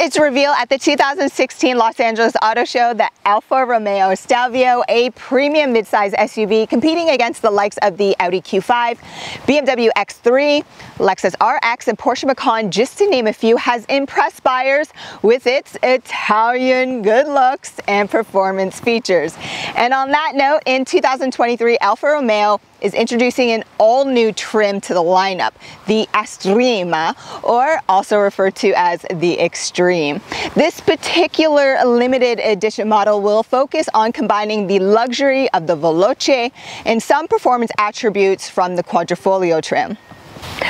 its reveal at the 2016 Los Angeles Auto Show, the Alfa Romeo Stelvio, a premium midsize SUV competing against the likes of the Audi Q5, BMW X3, Lexus RX, and Porsche Macan, just to name a few, has impressed buyers with its Italian good looks and performance features. And on that note, in 2023, Alfa Romeo is introducing an all-new trim to the lineup, the Estrema, or also referred to as the Extreme. This particular limited edition model will focus on combining the luxury of the Veloce and some performance attributes from the Quadrifoglio trim.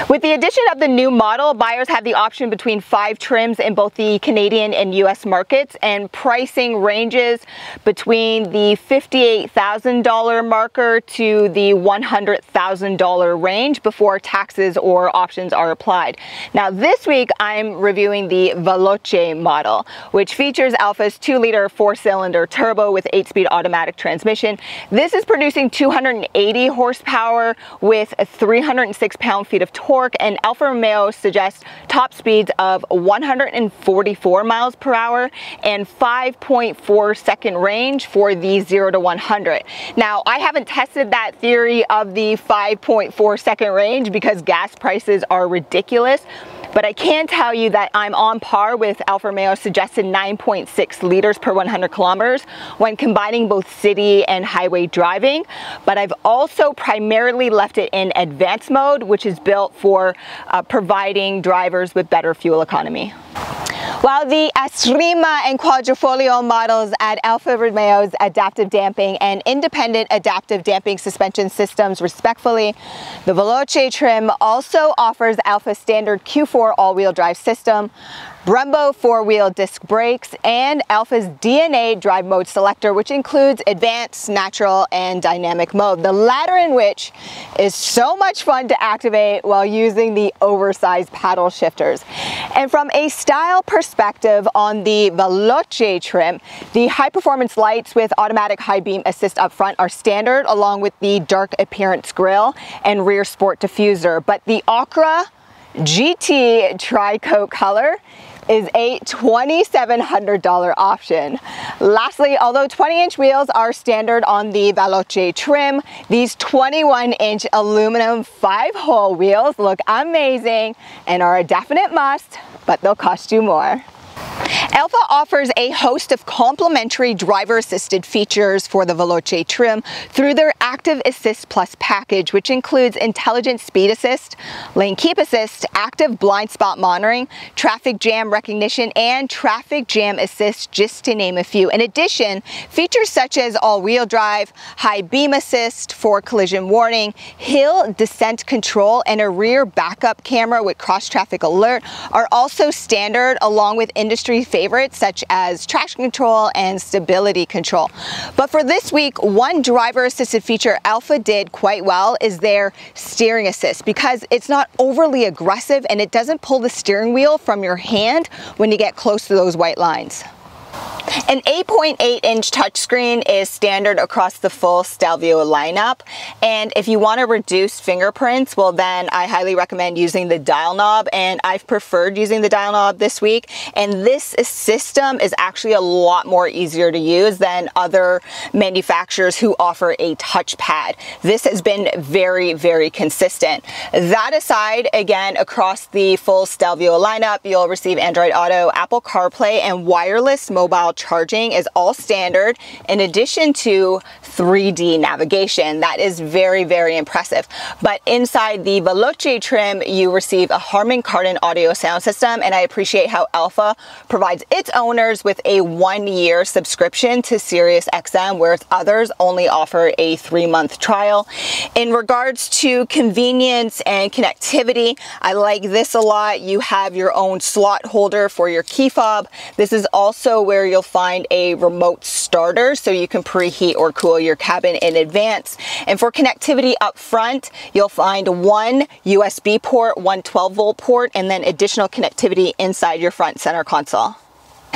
With the addition of the new model, buyers have the option between 5 trims in both the Canadian and US markets, and pricing ranges between the $58,000 marker to the $100,000 range before taxes or options are applied. Now this week I'm reviewing the Veloce model, which features Alfa's 2-liter 4-cylinder turbo with 8-speed automatic transmission. This is producing 280 horsepower with 306 pound-feet of torque, and Alfa Romeo suggests top speeds of 144 miles per hour and 5.4 second range for the 0 to 100. Now, I haven't tested that theory of the 5.4 second range because gas prices are ridiculous, but I can tell you that I'm on par with Alfa Romeo's suggested 9.6 liters per 100 kilometers when combining both city and highway driving. But I've also primarily left it in advanced mode, which is built for providing drivers with better fuel economy. While the Estrema and Quadrifoglio models add Alfa Romeo's adaptive damping and independent adaptive damping suspension systems respectively, the Veloce trim also offers Alfa's standard Q4 all-wheel drive system, Brembo 4-wheel disc brakes, and Alfa's DNA drive mode selector, which includes advanced, natural, and dynamic mode, the latter in which is so much fun to activate while using the oversized paddle shifters. And from a style perspective on the Veloce trim, the high-performance lights with automatic high beam assist up front are standard, along with the dark appearance grille and rear sport diffuser. But the Ocra GT Tri-Coat color is a $2,700 option. Lastly, although 20-inch wheels are standard on the Veloce trim, these 21-inch aluminum 5-hole wheels look amazing and are a definite must, but they'll cost you more. Alfa offers a host of complimentary driver-assisted features for the Veloce trim through their Active Assist Plus package, which includes intelligent speed assist, lane keep assist, active blind spot monitoring, traffic jam recognition, and traffic jam assist, just to name a few. In addition, features such as all-wheel drive, high beam assist for collision warning, hill descent control, and a rear backup camera with cross-traffic alert are also standard, along with industry favorites such as traction control and stability control. But for this week, one driver assisted feature Alfa did quite well is their steering assist, because it's not overly aggressive and it doesn't pull the steering wheel from your hand when you get close to those white lines. An 8.8-inch touchscreen is standard across the full Stelvio lineup, and if you want to reduce fingerprints, well then I highly recommend using the dial knob, and I've preferred using the dial knob this week. And this system is actually a lot more easier to use than other manufacturers who offer a touchpad. This has been very, very consistent. That aside, again, across the full Stelvio lineup, you'll receive Android Auto, Apple CarPlay, and wireless mobile charging is all standard, in addition to 3D navigation. That is very, very impressive. But inside the Veloce trim, you receive a Harman Kardon audio sound system, and I appreciate how Alfa provides its owners with a 1-year subscription to SiriusXM, whereas others only offer a 3-month trial. In regards to convenience and connectivity, I like this a lot. You have your own slot holder for your key fob. This is also where you'll find a remote starter so you can preheat or cool your cabin in advance. And for connectivity up front, you'll find one USB port, one 12-volt port, and then additional connectivity inside your front center console.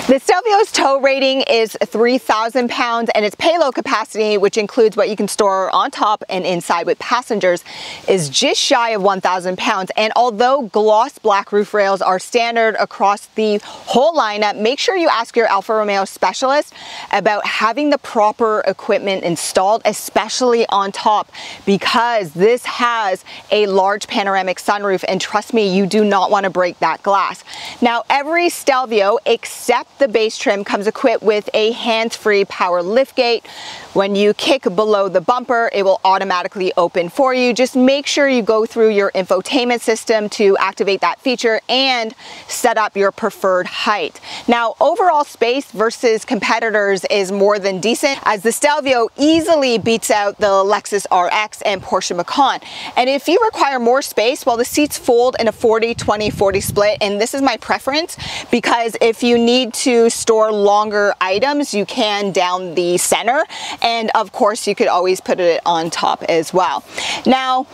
The Stelvio's tow rating is 3,000 pounds and its payload capacity, which includes what you can store on top and inside with passengers, is just shy of 1,000 pounds. And although gloss black roof rails are standard across the whole lineup, make sure you ask your Alfa Romeo specialist about having the proper equipment installed, especially on top, because this has a large panoramic sunroof, and trust me, you do not want to break that glass. Now, every Stelvio except the base trim comes equipped with a hands-free power liftgate. When you kick below the bumper, it will automatically open for you. Just make sure you go through your infotainment system to activate that feature and set up your preferred height. Now, overall space versus competitors is more than decent, as the Stelvio easily beats out the Lexus RX and Porsche Macan. And if you require more space, well, the seats fold in a 40-20-40 split, and this is my preference because if you need to store longer items, you can down the center, and of course you could always put it on top as well. Now,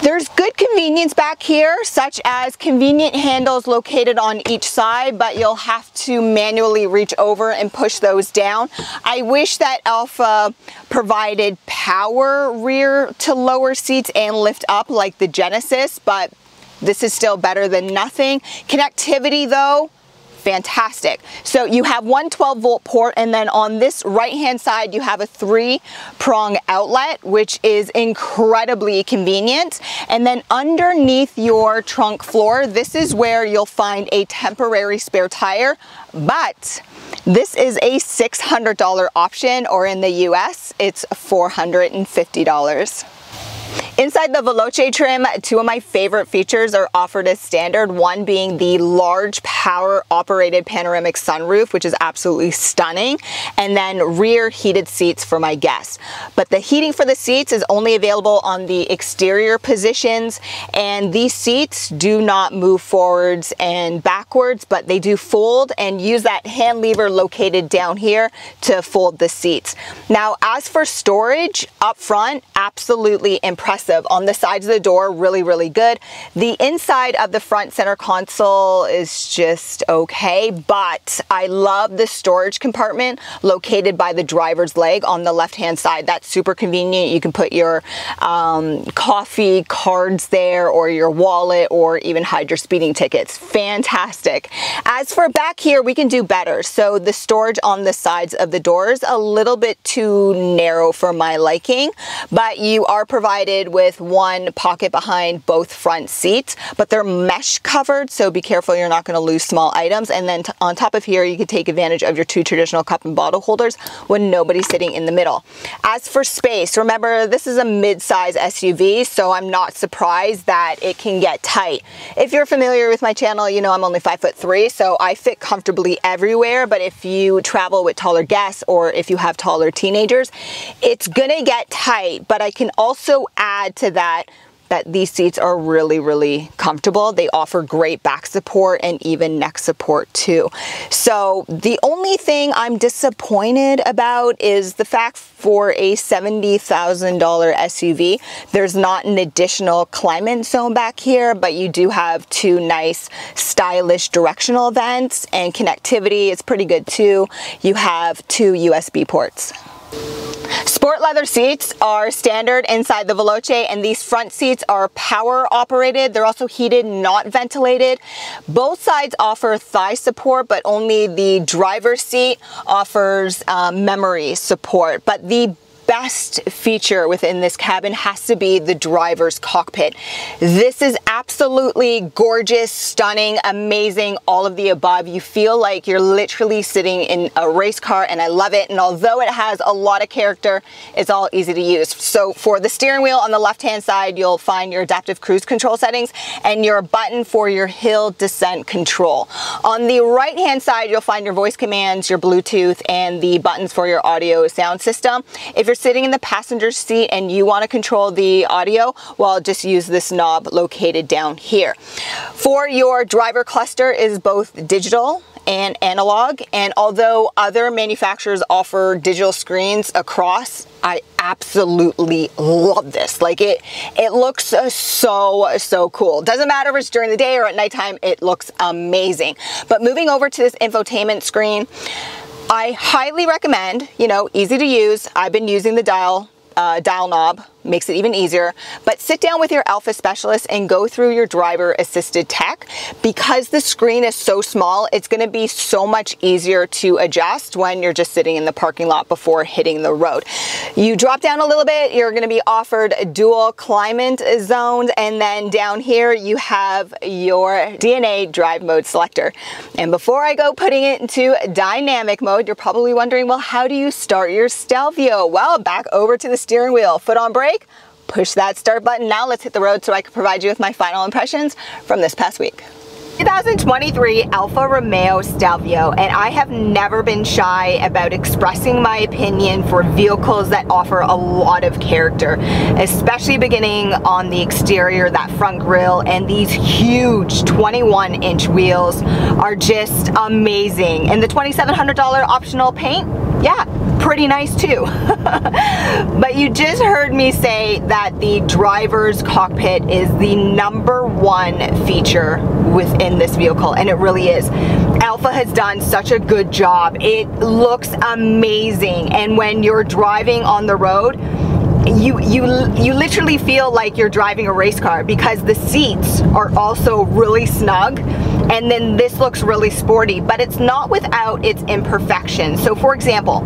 there's good convenience back here, such as convenient handles located on each side, but you'll have to manually reach over and push those down. I wish that Alfa provided power rear to lower seats and lift up like the Genesis, but this is still better than nothing. Connectivity though, fantastic. So you have one 12-volt port, and then on this right-hand side, you have a 3-prong outlet, which is incredibly convenient. And then underneath your trunk floor, this is where you'll find a temporary spare tire, but this is a $600 option, or in the US, it's $450. Inside the Veloce trim, two of my favorite features are offered as standard, one being the large power-operated panoramic sunroof, which is absolutely stunning, and then rear heated seats for my guests. But the heating for the seats is only available on the exterior positions, and these seats do not move forwards and backwards, but they do fold, and use that hand lever located down here to fold the seats. Now, as for storage, up front, absolutely impressive. On the sides of the door, really good. The inside of the front center console is just okay, but I love the storage compartment located by the driver's leg on the left-hand side. That's super convenient. You can put your coffee, cards there, or your wallet, or even hide your speeding tickets. Fantastic. As for back here, we can do better. So the storage on the sides of the doors, a little bit too narrow for my liking, but you are provided with one pocket behind both front seats, but they're mesh covered, so be careful you're not going to lose small items. And then on top of here, you can take advantage of your two traditional cup and bottle holders when nobody's sitting in the middle. As for space, remember this is a mid-size SUV, so I'm not surprised that it can get tight. If you're familiar with my channel, you know I'm only 5'3", so I fit comfortably everywhere, but if you travel with taller guests or if you have taller teenagers, it's gonna get tight. But I can also add to that these seats are really comfortable. They offer great back support and even neck support too. So the only thing I'm disappointed about is the fact for a $70,000 SUV, there's not an additional climate zone back here, but you do have two nice stylish directional vents, and connectivity is pretty good too. You have two USB ports. Sport leather seats are standard inside the Veloce, and these front seats are power operated. They're also heated, not ventilated. Both sides offer thigh support, but only the driver's seat offers memory support. But the best feature within this cabin has to be the driver's cockpit. This is absolutely gorgeous, stunning, amazing, all of the above. You feel like you're literally sitting in a race car, and I love it. And although it has a lot of character, it's all easy to use. So for the steering wheel on the left-hand side, you'll find your adaptive cruise control settings and your button for your hill descent control. On the right-hand side, you'll find your voice commands, your Bluetooth, and the buttons for your audio sound system. If you're sitting in the passenger seat and you want to control the audio, well, just use this knob located down here. For your driver cluster is both digital and analog. And although other manufacturers offer digital screens across, I absolutely love this. Like it looks so cool. Doesn't matter if it's during the day or at nighttime, it looks amazing. But moving over to this infotainment screen, I highly recommend, you know, easy to use. I've been using the dial knob, makes it even easier, but sit down with your Alfa specialist and go through your driver assisted tech. Because the screen is so small, it's going to be so much easier to adjust when you're just sitting in the parking lot before hitting the road. You drop down a little bit, you're going to be offered dual climate zones, and then down here you have your DNA drive mode selector. And before I go putting it into dynamic mode, you're probably wondering, well, how do you start your Stelvio? Well, back over to the steering wheel, foot on brake, push that start button. Now let's hit the road so I can provide you with my final impressions from this past week. 2023 Alfa Romeo Stelvio, and I have never been shy about expressing my opinion for vehicles that offer a lot of character, especially beginning on the exterior. That front grille and these huge 21-inch wheels are just amazing, and the $2,700 optional paint, yeah, pretty nice too. But you just heard me say that the driver's cockpit is the #1 feature within this vehicle, and it really is. Alfa has done such a good job. It looks amazing, and when you're driving on the road, you literally feel like you're driving a race car, because the seats are also really snug, and then this looks really sporty, but it's not without its imperfections. So for example,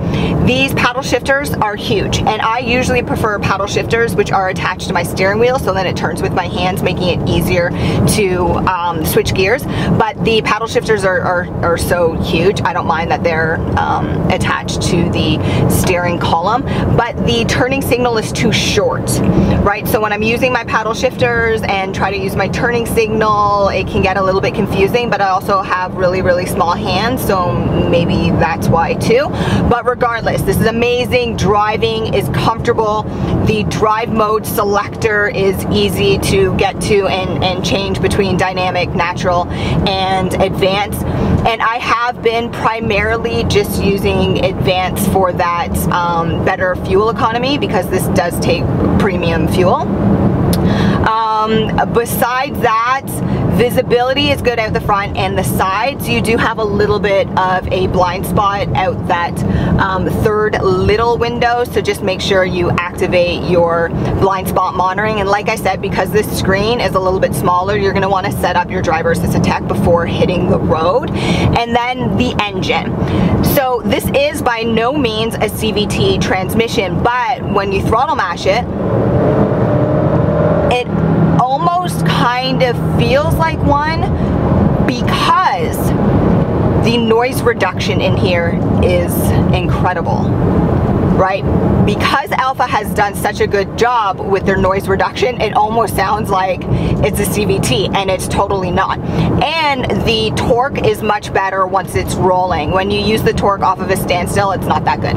these paddle shifters are huge, and I usually prefer paddle shifters which are attached to my steering wheel, so then it turns with my hands, making it easier to switch gears. But the paddle shifters are so huge, I don't mind that they're attached to the steering column, but the turning signal is too short, right? So when I'm using my paddle shifters and try to use my turning signal, it can get a little bit confusing, but I also have really small hands, so maybe that's why too. But regardless, this is amazing. Driving is comfortable. The drive mode selector is easy to get to and change between dynamic, natural, and advanced. And I have been primarily just using advanced for that better fuel economy, because this does take premium fuel. Besides that, visibility is good out the front and the sides. You do have a little bit of a blind spot out that third little window, so just make sure you activate your blind spot monitoring. And like I said, because this screen is a little bit smaller, you're going to want to set up your driver assisted tech before hitting the road. And then the engine. So this is by no means a CVT transmission, but when you throttle mash it, it almost kind of feels like one, because the noise reduction in here is incredible, right? Because Alfa has done such a good job with their noise reduction, it almost sounds like it's a CVT, and it's totally not. And the torque is much better once it's rolling. When you use the torque off of a standstill, it's not that good.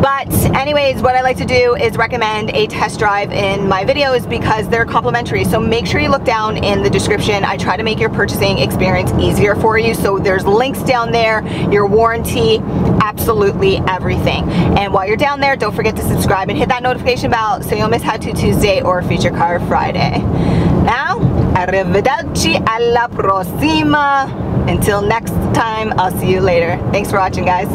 But anyways, what I like to do is recommend a test drive in my videos, because they're complimentary. So make sure you look down in the description. I try to make your purchasing experience easier for you. So there's links down there, your warranty, absolutely everything. And while you're down there, don't forget to subscribe and hit that notification bell so you'll miss How To Tuesday or Feature Car Friday. Now, arrivederci alla prossima. Until next time, I'll see you later. Thanks for watching, guys.